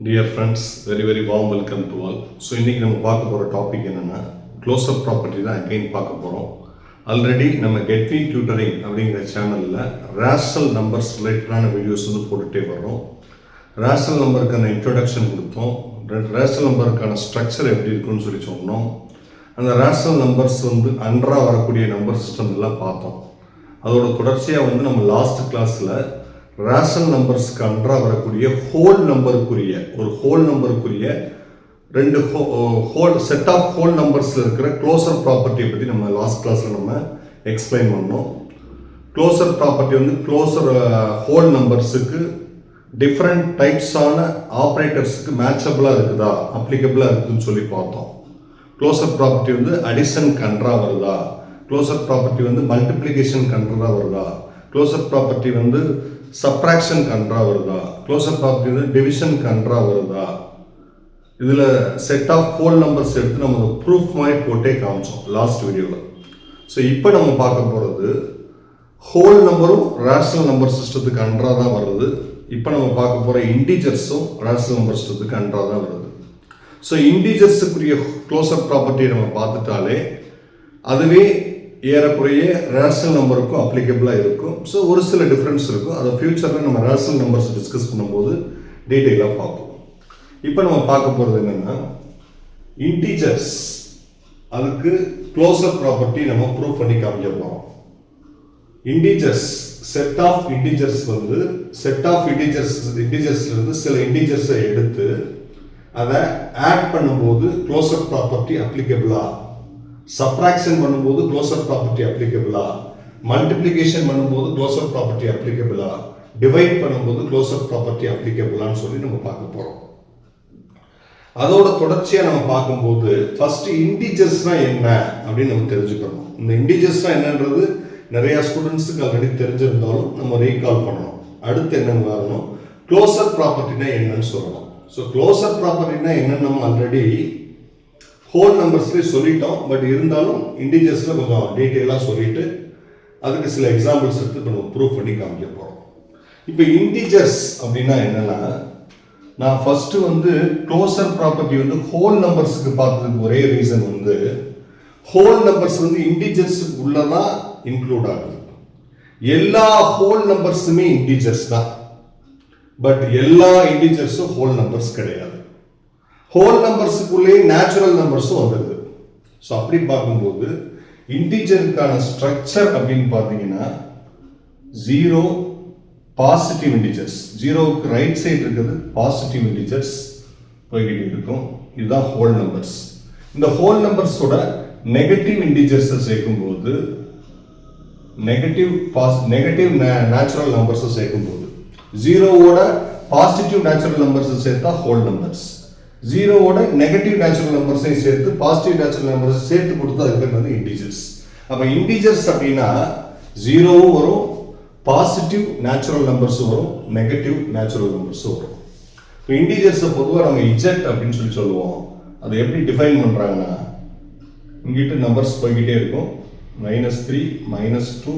Dear friends, very warm welcome to all. So இன்னைக்கு நம்ம பார்க்க போகிற டாபிக் என்னென்னா க்ளோஸ்அப் ப்ராப்பர்ட்டி தான் அகைன் பார்க்க போகிறோம். ஆல்ரெடி நம்ம கெட்வி டியூட்டரிங் அப்படிங்கிற சேனலில் ரேஷனல் நம்பர்ஸ் ரிலேட்டடான வீடியோஸ் வந்து போட்டுகிட்டே வர்றோம். ரேஷனல் நம்பருக்கான இன்ட்ரொடக்ஷன் கொடுத்தோம். ரேஷனல் நம்பருக்கான ஸ்ட்ரக்சர் எப்படி இருக்குன்னு சொல்லி சொன்னோம். அந்த ரேஷனல் நம்பர்ஸ் வந்து அன்றாக வரக்கூடிய நம்பர் சிஸ்டம் எல்லாம் பார்த்தோம். அதோட தொடர்ச்சியாக வந்து நம்ம லாஸ்ட் கிளாஸில் ரேஷனல் நம்பர்ஸ்க்கு அன்றாக வரக்கூடிய ஹோல் நம்பருக்குரிய ரெண்டு செட் ஆஃப் ஹோல் நம்பர்ஸில் இருக்கிற க்ளோசர் ப்ராப்பர்ட்டியை பற்றி நம்ம லாஸ்ட் கிளாஸில் நம்ம எக்ஸ்பிளைன் பண்ணோம். க்ளோசர் ப்ராப்பர்ட்டி வந்து க்ளோசர் ஹோல் நம்பர்ஸுக்கு டிஃப்ரெண்ட் டைப்ஸான ஆப்ரேட்டர்ஸுக்கு மேட்சபிளாக இருக்குதா, அப்ளிகபிளாக இருக்குதுன்னு சொல்லி பார்த்தோம். க்ளோசர் ப்ராப்பர்ட்டி வந்து அடிஷன் கன்றாக வருதா, க்ளோசர் ப்ராப்பர்ட்டி வந்து மல்டிப்ளிகேஷன் கன்றாக வருதா, க்ளோசர் ப்ராப்பர்ட்டி வந்து சப்ராக்ஷன் கன்றாக வருதா, க்ளோசர் ப்ராப்பர்ட்டி வந்து டிவிஷன் கன்றாக வருதா. இதில் செட் ஆஃப் ஹோல் நம்பர்ஸ் எடுத்து நம்ம ப்ரூஃப் மாதிரி போட்டே காமிச்சோம் லாஸ்ட் வீடியோவில். ஸோ இப்போ நம்ம பார்க்க போகிறது ஹோல் நம்பரும் ரேஷனல் நம்பர் சிஸ்டத்துக்கு அன்றாக தான் வருது. இப்போ நம்ம பார்க்க போகிற இன்டீஜர்ஸும் ரேஷனல் நம்பர் சிஸ்டத்துக்கு அன்றாக தான் வருது. ஸோ இன்டீஜர்ஸுக்குரிய க்ளோசர் ப்ராப்பர்ட்டியை நம்ம பார்த்துட்டாலே அதுவே ஏறக்குறைய ரேஷனல் நம்பருக்கும் அப்ளிகபிளாக இருக்கும். ஸோ ஒரு சில டிஃப்ரென்ஸ் இருக்கும். அதை ஃபியூச்சரில் நம்ம ரேஷனல் நம்பர்ஸ் டிஸ்கஸ் பண்ணும்போது டீட்டெயிலாக பார்ப்போம். இப்போ நம்ம பார்க்க போகிறது என்னென்னா இன்டீஜர்ஸ், அதுக்கு க்ளோசர் ப்ராப்பர்ட்டி நம்ம ப்ரூவ் பண்ணி காமிக்க போகிறோம். இன்டீஜர்ஸ் செட் ஆஃப் இன்டீஜர்ஸ் வந்து இன்டீஜர்ஸ்லேருந்து சில இன்டீஜர்ஸை எடுத்து அதை ஆட் பண்ணும்போது க்ளோசர் ப்ராப்பர்ட்டி அப்ளிகபிளா, சப்ராக்ஷன் பண்ணும்போது க்ளோசர் ப்ராப்பர்ட்டி அப்ளிகபிளா, மல்டிப்ளிகேஷன் பண்ணும்போது க்ளோசர் ப்ராப்பர்ட்டி அப்ளிகபிளா, டிவைட் பண்ணும்போது க்ளோசர் ப்ராப்பர்ட்டி அப்ளிகபிளான்னு சொல்லி நம்ம பார்க்க போகிறோம். அதோட தொடர்ச்சியாக நம்ம பார்க்கும்போது ஃபர்ஸ்ட் இன்டீஜர்ஸ்னா என்ன அப்படின்னு நம்ம தெரிஞ்சுக்கணும். இந்த இன்டீஜர்ஸ்னா என்னன்றது நிறைய ஸ்டூடெண்ட்ஸுக்கு ஆல்ரெடி தெரிஞ்சிருந்தாலும் நம்ம ரீகால் பண்ணணும். அடுத்து என்னன்னு வரணும், க்ளோசர் ப்ராப்பர்ட்டினா என்னன்னு சொல்லணும். ஸோ க்ளோசர் ப்ராப்பர்ட்டினா என்னன்னு நம்ம ஆல்ரெடி ஹோல் நம்பர்ஸ்லேயே சொல்லிட்டோம். பட் இருந்தாலும் இன்டீஜர்ஸில் கொஞ்சம் டீட்டெயிலாக சொல்லிட்டு அதுக்கு சில எக்ஸாம்பிள்ஸ் எடுத்து இப்போ நம்ம ப்ரூவ் பண்ணி காமிக்க போகிறோம். இப்போ இன்டீஜர்ஸ் அப்படின்னா என்னென்னா, நான் ஃபஸ்ட்டு வந்து க்ளோசர் ப்ராப்பர்ட்டி வந்து ஹோல் நம்பர்ஸுக்கு பார்த்ததுக்கு ஒரே ரீசன் வந்து ஹோல் நம்பர்ஸ் வந்து இன்டீஜர்ஸுக்கு உள்ளதான் இன்க்ளூட் ஆகுது. எல்லா ஹோல் நம்பர்ஸுமே இன்டீஜர்ஸ் தான். பட் எல்லா இன்டீஜர்ஸும் ஹோல் நம்பர்ஸ் கிடையாது. ஹோல் நம்பர்ஸுக்குள்ளே நேச்சுரல் நம்பர்ஸும் வந்துடுது. ஸோ அப்படி பார்க்கும்போது இன்டீஜருக்கான ஸ்ட்ரக்சர் அப்படின்னு பார்த்தீங்கன்னா ஜீரோ பாசிட்டிவ் இன்டீஜர்ஸ், ஜீரோவுக்கு ரைட் சைடு இருக்கிறது பாசிட்டிவ் இன்டீஜர்ஸ் போய்கிட்டு இருக்கும். இதுதான் ஹோல் நம்பர்ஸ். இந்த ஹோல் நம்பர்ஸோட நெகட்டிவ் இன்டீஜர்ஸை சேர்க்கும்போது நெகட்டிவ் நேச்சுரல் நம்பர்ஸை சேர்க்கும்போது ஜீரோவோட பாசிட்டிவ் நேச்சுரல் நம்பர்ஸை சேர்த்தா ஹோல் நம்பர்ஸ், ஜீரோவோட நெகட்டிவ் நேச்சுரல் நம்பர்ஸையும் சேர்த்து பாசிட்டிவ் நேச்சுரல் நம்பர்ஸை சேர்த்து கொடுத்து அதுக்கு பேர் வந்து இன்டீஜர்ஸ். அப்போ இன்டீஜர்ஸ் அப்படின்னா ஜீரோவும் வரும், பாசிட்டிவ் நேச்சுரல் நம்பர்ஸும் வரும், நெகட்டிவ் நேச்சுரல் நம்பர்ஸும் வரும். இப்போ இன்டீஜர்ஸை பொதுவாக நம்ம இஜெட் அப்படின்னு சொல்லி சொல்லுவோம். அதை எப்படி டிஃபைன் பண்ணுறாங்கன்னா, இங்கிட்ட நம்பர்ஸ் போய்கிட்டே இருக்கும், -3 -2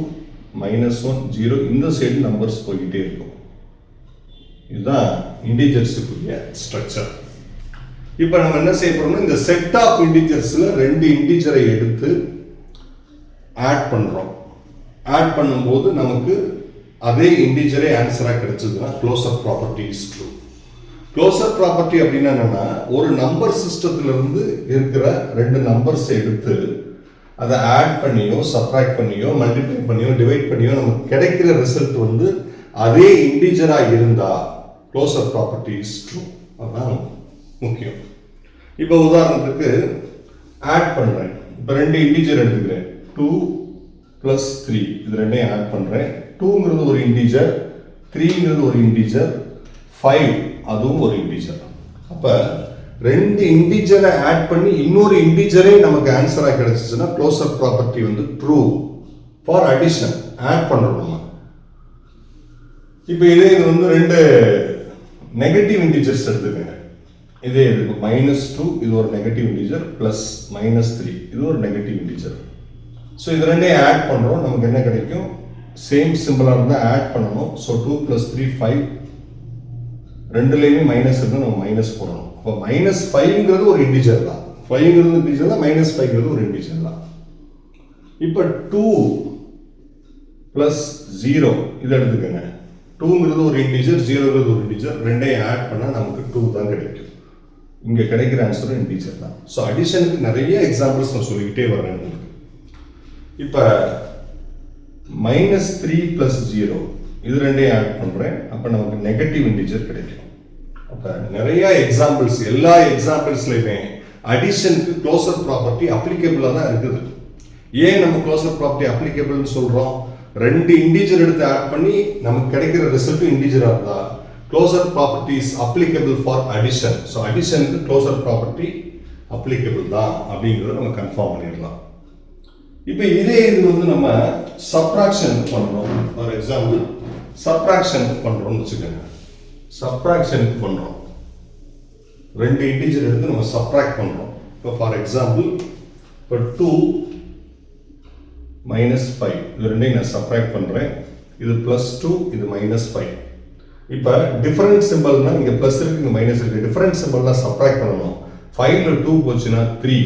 -1 0, இந்த சைடு நம்பர்ஸ் போய்கிட்டே இருக்கும். இதுதான் இன்டீஜர்ஸுக்குரிய ஸ்ட்ரக்சர். இப்போ நம்ம என்ன செய்ய போறோம்னா, இந்த செட் ஆஃப் இன்டீஜர்ஸில் ரெண்டு இன்டீஜரை எடுத்து ஆட் பண்ணுறோம். ஆட் பண்ணும்போது நமக்கு அதே இன்டீஜரே ஆன்சராக கிடைச்சதுன்னா closer property is true. Closer property அப்படின்னா என்னன்னா, ஒரு நம்பர் சிஸ்டத்திலிருந்து இருக்கிற ரெண்டு நம்பர்ஸை எடுத்து அதை ஆட் பண்ணியோ சப்ராக்ட் பண்ணியோ மல்டிப்ளை பண்ணியோ டிவைட் பண்ணியோ நமக்கு கிடைக்கிற ரிசல்ட் வந்து அதே இன்டீஜராக இருந்தா க்ளோசர் ப்ராப்பர்ட்டி இஸ் ட்ரூ. அதுதான் முக்கியம். இப்போ உதாரணத்துக்கு ஆட் பண்ணுறேன். இப்போ ரெண்டு இன்டீஜர் எடுத்துக்கிறேன், 2 + 3, இது ரெண்டையும் ஆட் பண்ணுறேன். 2ங்கிறது ஒரு இன்டீஜர், 3ங்கிறது ஒரு இன்டீஜர், 5 அதுவும் ஒரு இன்டீஜர். அப்போ ரெண்டு இன்டீஜரை ஆட் பண்ணி இன்னொரு இன்டீஜரே நமக்கு ஆன்சராக கிடைச்சிச்சுன்னா க்ளோசர் ப்ராப்பர்ட்டி வந்து ட்ரூ ஃபார் அடிஷன். ஆட் பண்ணுறோம் நம்ம. இப்போ இதே இது வந்து ரெண்டு நெகட்டிவ் இன்டீஜர்ஸ் எடுத்துக்கோங்க. இதே இருக்கு -2, இது ஒரு நெகட்டிவ் இன்டீஜர், ப்ளஸ் -3 இது ஒரு நெகட்டிவ் இன்டீஜர். ஸோ இது ரெண்டையும் ஆட் பண்ணுறோம், நமக்கு என்ன கிடைக்கும், சேம் சிம்பிளாக இருந்தால் ஆட் பண்ணணும். ஸோ 2 + 3 5, ரெண்டுலேயுமே மைனஸ் இருந்தால் நம்ம மைனஸ் போடணும். அப்போ -5ங்கிறது ஒரு இன்டிஜர் தான். 5ங்கிறது இன்டிஜர் தான், -5ங்கிறது ஒரு இன்டிஜர் தான். இப்போ 2 + 0 இதை எடுத்துக்கங்க. 2ங்கிறது ஒரு இன்டிஜர், 0ங்கிறது ஒரு இன்டிஜர், ரெண்டையும் ஆட் பண்ணால் நமக்கு 2 தான் கிடைக்கும். இங்கே கிடைக்கிற ஆன்சரும் இன்டிஜர் தான். ஸோ அடிஷனுக்கு நிறைய எக்ஸாம்பிள்ஸ் நான் சொல்லிக்கிட்டே வரேன் உங்களுக்கு. இப்போ -3 + 0 இது ரெண்டையும் ஆட் பண்ணுறேன். அப்போ நமக்கு நெகட்டிவ் இன்டிஜர் கிடைக்கும். அப்போ நிறைய எக்ஸாம்பிள்ஸ், எல்லா எக்ஸாம்பிள்ஸ்லையுமே அடிஷனுக்கு க்ளோசர் ப்ராப்பர்ட்டி அப்ளிகபிளாக தான் இருக்குது. ஏன் நம்ம க்ளோசர் ப்ராப்பர்ட்டி அப்ளிகபிள்னு சொல்கிறோம்? ரெண்டு இன்டிஜர் எடுத்து ஆட் பண்ணி நமக்கு கிடைக்கிற ரிசல்ட் இன்டிஜராக இருந்தால் closure property is applicable for addition. So அடிஷனுக்கு க்ளோசர் ப்ராப்பர்ட்டி அப்ளிகபிள் தான் அப்படிங்கிறத நம்ம கன்ஃபார்ம் பண்ணிடலாம். இப்போ இதே இது வந்து நம்ம சப்ராக்ஷன் பண்ணுறோம். ஃபார் எக்ஸாம்பிள் சப்ராக்ஷன் பண்ணுறோம்னு வச்சுக்கோங்க. சப்ராக்ஷனுக்கு பண்ணுறோம், ரெண்டு இன்டிஜர் எடுத்து நம்ம சப்ராக்ட் பண்ணுறோம். இப்போ ஃபார் எக்ஸாம்பிள் இப்போ 2 - 5 இது ரெண்டையும் நான் சப்ராக்ட் பண்ணுறேன். இது +2, இது -5. இப்போ டிஃபரன்ஸ் சிம்பிள்னா இங்கே ப்ளஸ் இருக்கு, இங்கே மைனஸ் இருக்கு. டிஃபரன்ஸ் சிம்பிள்னா சப்ராக்ட் பண்ணணும். 5ல் 2 போச்சுன்னா 3.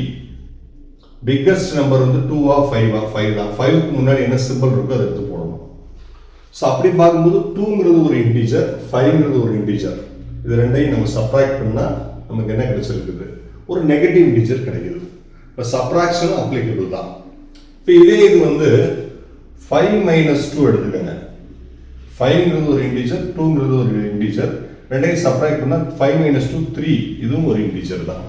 பிக்கஸ்ட் நம்பர் வந்து 2ஆ 5ஆ? 5 தான். 5க்கு முன்னாடி என்ன சிம்பிள் இருக்கோ அதை எடுத்து போடணும். ஸோ அப்படி பார்க்கும்போது 2ங்கிறது ஒரு இன்டிஜர், 5ங்கிறது ஒரு இன்டிஜர். இது ரெண்டையும் நம்ம சப்ராக்ட் பண்ணால் நமக்கு என்ன கிடைச்சிருக்குது? ஒரு நெகட்டிவ் இன்டிஜர் கிடைக்குது. இப்போ சப்ராக்ஷனும் அப்ளிகபிள் தான். இப்போ இதே இது வந்து 5 - 2 எடுத்துக்கோங்க. 5ங்கிறது ஒரு இன்டிஜர், 2ங்கிறது ஒரு இன்டிஜர். ரெண்டையும் சப்ராக்ட் பண்ணால் 5 - 2 3. இதுவும் ஒரு இன்டிஜர் தான்.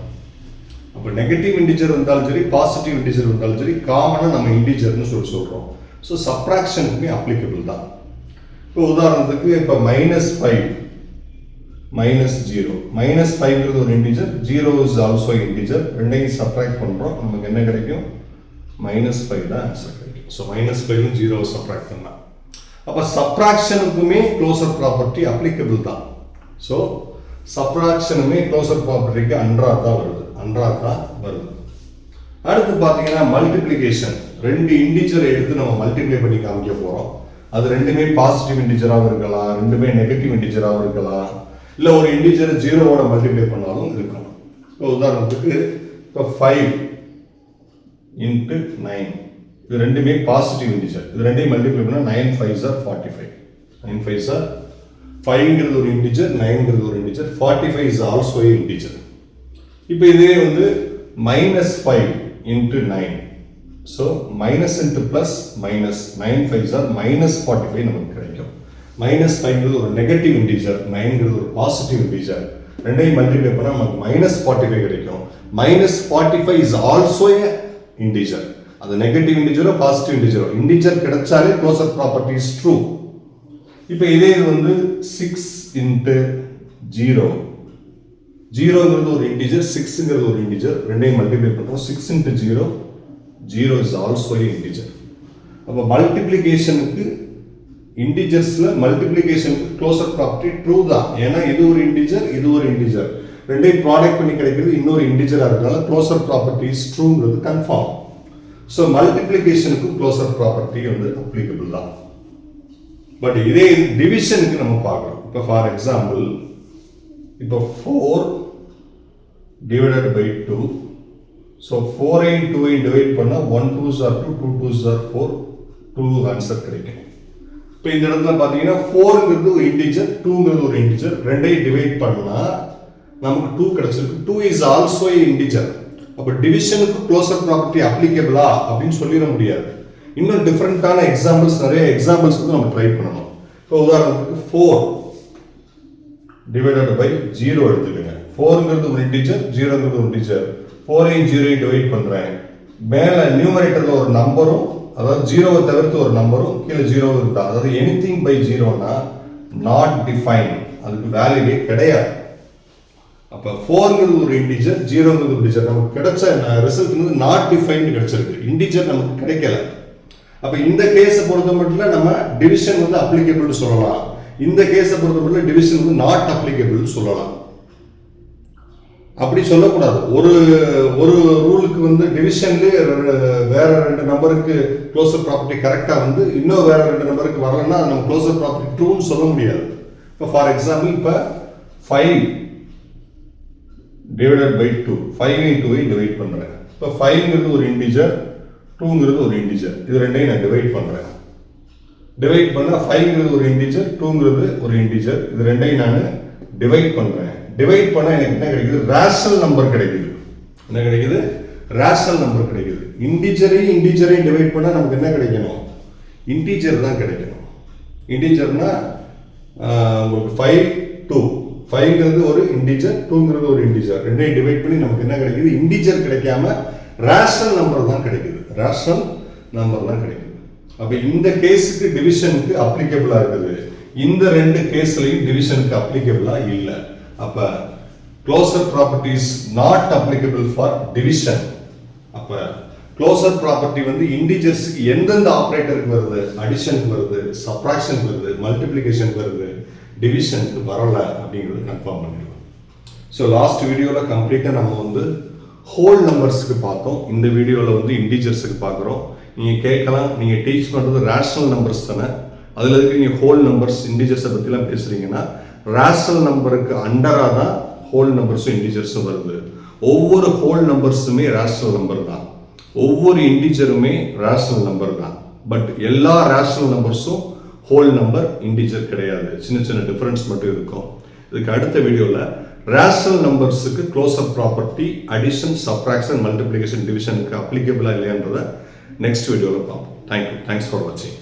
அப்போ நெகட்டிவ் இன்டிஜர் இருந்தாலும் சரி, பாசிட்டிவ் இன்டிஜர் இருந்தாலும் சரி, காமனாக நம்ம இன்டிஜர்னு சொல்கிறோம். ஸோ சப்ராக்ஷனுக்குமே அப்ளிகபிள் தான். இப்போ உதாரணத்துக்கு இப்போ -5 - 0. -5ங்கிறது ஒரு இன்டிஜர், 0 இஸ் ஆல்சோ இன்டிஜர். ரெண்டையும் சப்ராக்ட் பண்ணுறோம், நமக்கு என்ன கிடைக்கும்? -5 தான் ஆன்சர் கிடைக்கும். ஸோ -5 0 சப்ராக்ட் பண்ணலாம். அப்போ சப்ராக்ஷனுக்குமே க்ளோசர் ப்ராப்பர்ட்டி அப்ளிகபிள் தான். ஸோ சப்ராக்ஷனுமே க்ளோசர் ப்ராப்பர்ட்டிக்கு அன்றாக தான் வருது. அடுத்து பார்த்தீங்கன்னா மல்டிப்ளிகேஷன். ரெண்டு இன்டிஜரை எடுத்து நம்ம மல்டிப்ளை பண்ணி காமிக்க போகிறோம். அது ரெண்டுமே பாசிட்டிவ் இன்டிஜராகவும் இருக்கலாம், ரெண்டுமே நெகட்டிவ் இன்டிஜராகவும் இருக்கலாம், இல்லை ஒரு இன்டிஜரை 0வோட மல்டிப்ளை பண்ணாலும் இருக்கும். இப்போ உதாரணத்துக்கு இப்போ 5 × 9 இது ரெண்டுமே பாசிட்டிவ் இன்டிஜர். இது ரெண்டையும் மல்டிப்ளை பண்ணால் 9 × 5 = 45. 9 × 5 = 5ங்கிறது ஒரு இன்டிஜர், 9ங்கிறது ஒரு integer, 45 is also a integer. இப்போ இதே வந்து -5 × 9. So minus into plus minus 9 × 5 = -45 நமக்கு கிடைக்கும். -5ங்கிறது ஒரு நெகட்டிவ் இன்டிஜர், 9ங்கிறது ஒரு பாசிட்டிவ் இன்டிஜர். ரெண்டையும் மல்டிப்ளை பண்ணால் நமக்கு -45 கிடைக்கும். -45 இஸ் ஆல்சோ ஏ இன்டிஜர். அது நெகட்டிவ் இன்டிஜரோ பாசிட்டிவ் இன்டிஜரோ, இன்டிஜர் கிடைச்சாலே க்ளோசர் ப்ராப்பர்ட்டி இஸ் ட்ரூ. இப்போ இதே இது வந்து 6 × 0. 0ங்கிறது ஒரு இன்டிஜர், 6ங்கிறது ஒரு இன்டிஜர். ரெண்டையும் மல்டிப்ளை பண்ணுறோம். 6 × 0, 0 இஸ் ஆல்சோ ஏ இன்டிஜர். அப்போ மல்டிப்ளிகேஷனுக்கு இன்டிஜர்ஸில் மல்டிப்ளிகேஷனுக்கு க்ளோசர் ப்ராப்பர்ட்டி ட்ரூ தான். ஏன்னா இது ஒரு இன்டிஜர், இது ஒரு இன்டிஜர், ரெண்டையும் ப்ராடக்ட் பண்ணி கிடைக்கிறது இன்னொரு இன்டிஜராக இருக்கிறதால க்ளோசர் ப்ராப்பர்ட்டி இஸ் ட்ரூங்கிறது கன்ஃபார்ம். ஸோ மல்டிப்ளிகேஷனுக்கு க்ளோசர் ப்ராப்பர்ட்டி வந்து அப்ளிகபிள் தான். பட் இதே டிவிஷனுக்கு நம்ம பார்க்குறோம். இப்போ ஃபார் எக்ஸாம்பிள் இப்போ 4 ÷ 2. ஸோ 4ஐயும் 2ஐயும் டிவைட் பண்ணால் 1 2s are 2, 2 2s are 4, 2 answer கிடைக்கும். இப்போ இந்த இடத்துல பார்த்தீங்கன்னா 4ங்கிறது ஒரு இன்டிஜர், 2ங்கிறது ஒரு இன்டிஜர். ரெண்டையும் டிவைட் பண்ணால் நமக்கு 2 கிடைச்சிருக்கு. 2 இஸ் ஆல்சோ ஏ இன்டிஜர். அப்போ டிவிஷனுக்கு க்ளோசர் ப்ராப்பர்ட்டி அப்ளிகபிளா அப்படின்னு சொல்லிட முடியாது. இன்னும் டிஃப்ரெண்ட்டான எக்ஸாம்பிள்ஸ், நிறைய எக்ஸாம்பிள்ஸ் வந்து நம்ம ட்ரை பண்ணணும். இப்போ உதாரணத்துக்கு 4 ÷ 0 எடுத்துக்கோங்க. 4ங்கிறது ஒரு இன்டிஜர், 0ங்கிறது ஒரு இன்டிஜர். 4ஐயும் 0ஐயும் டிவைட் பண்ணுறேன். மேலே நியூமரேட்டரில் ஒரு நம்பரும், அதாவது 0வை தவிர்த்து ஒரு நம்பரும், கீழே 0 இருந்தால், அதாவது எனிதிங் பை 0னா நாட் டிஃபைன், அதுக்கு வேல்யூவே கிடையாது. அப்போ 4ங்கிறது ஒரு இன்டிஜர், 0ங்கிறது ஒரு இன்டிஜர். நமக்கு கிடைச்ச ரிசல்ட் வந்து நாட் டிஃபைன்டு கிடைச்சிருக்கு, இன்டிஜர் நமக்கு கிடைக்கல. அப்போ இந்த கேஸை பொறுத்த மட்டும் நம்ம டிவிஷன் வந்து அப்ளிகபிள்னு சொல்லலாம். இந்த கேஸை பொறுத்த மட்டும் டிவிஷன் வந்து நாட் அப்ளிகபிள்னு சொல்லலாம். அப்படி சொல்லக்கூடாது. ஒரு ரூலுக்கு வந்து டிவிஷன்லேயே வேற 2 நம்பருக்கு க்ளோசர் ப்ராப்பர்ட்டி கரெக்டாக வந்து இன்னும் வேற 2 நம்பருக்கு வரலன்னா நம்ம க்ளோசர் ப்ராப்பர்ட்டி ட்ரூன்னு சொல்ல முடியாது. இப்போ ஃபார் எக்ஸாம்பிள் இப்போ 5 டிவைடட் பை 2, 5 இன்டூ டிவைட் பண்ணுறேன். இப்போ 5ங்கிறது ஒரு இன்டிஜர், 2ங்கிறது ஒரு இன்டிஜர். இது ரெண்டையும் நான் டிவைட் பண்ணுறேன். டிவைட் பண்ணால் 5ங்கிறது ஒரு இன்டிஜர், 2ங்கிறது ஒரு இன்டிஜர். இது ரெண்டையும் நான் டிவைட் பண்ணுறேன். டிவைட் பண்ணால் எனக்கு என்ன கிடைக்குது? ரேஷனல் நம்பர் கிடைக்குது. என்ன கிடைக்குது? ரேஷனல் நம்பர் கிடைக்குது. இன்டிஜரையும் டிவைட் பண்ணால் நமக்கு என்ன கிடைக்கணும்? இன்டிஜர் தான் கிடைக்கணும். இன்டிஜர்னா உங்களுக்கு 5, 2. 5ங்கிறது ஒரு இன்டிஜர், 2ங்கிறது ஒரு இன்டிஜர். ரெண்டையும் டிவைட் பண்ணி நமக்கு என்ன கிடைக்குது? இன்டிஜர் கிடைக்காம ரேஷனல் நம்பர் தான் கிடைக்குது. ரேஷனல் நம்பர் தான் கிடைக்குது. அப்ப இந்த கேஸுக்கு டிவிஷனுக்கு அப்ளிகபிளா இருக்குது. இந்த ரெண்டு கேஸ்லயும் டிவிஷனுக்கு அப்ளிகபிளா இல்ல. அப்ப closer property is not applicable for division. அப்ப க்ளோசர் ப்ராப்பர்ட்டி வந்து இன்டிஜர்ஸ்க்கு எந்தெந்த ஆபரேட்டருக்கு வருது? அடிஷனுக்கு வருது, சப்ட்ராக்ஷனுக்கு வருது, மல்டிப்ளிகேஷனுக்கு வருது, டிவிஷனுக்கு வரல அப்படிங்கிறது கன்ஃபார்ம் பண்ணிடலாம். ஸோ லாஸ்ட் வீடியோவில் கம்ப்ளீட்டாக நம்ம வந்து ஹோல் நம்பர்ஸுக்கு பார்த்தோம். இந்த வீடியோவில் வந்து இன்டிஜர்ஸுக்கு பார்க்குறோம். நீங்கள் கேட்கலாம், நீங்கள் டீச் பண்ணுறது ரேஷனல் நம்பர்ஸ் தானே, அதில் இருக்க நீங்கள் ஹோல் நம்பர்ஸ் இன்டிஜர்ஸை பற்றிலாம் பேசுகிறீங்கன்னா ரேஷனல் நம்பருக்கு அண்டராக தான் ஹோல் நம்பர்ஸும் இன்டிஜர்ஸும் வருது. ஒவ்வொரு ஹோல் நம்பர்ஸுமே ரேஷனல் நம்பர் தான், ஒவ்வொரு இன்டிஜருமே ரேஷனல் நம்பர் தான். பட் எல்லா ரேஷனல் நம்பர்ஸும் ஹோல் நம்பர், இன்டிஜர் கிடையாது. சின்ன சின்ன டிஃபரன்ஸ் மட்டும் இருக்கும். இதுக்கு அடுத்த வீடியோவில் ரேஷனல் நம்பர்ஸுக்கு closure property addition, subtraction, multiplication, டிவிஷனுக்கு அப்ளிகபிளா இல்லையான்றதை நெக்ஸ்ட் வீடியோவில் பார்ப்போம். தேங்க்யூ. தேங்க்ஸ் ஃபார் வாட்சிங்.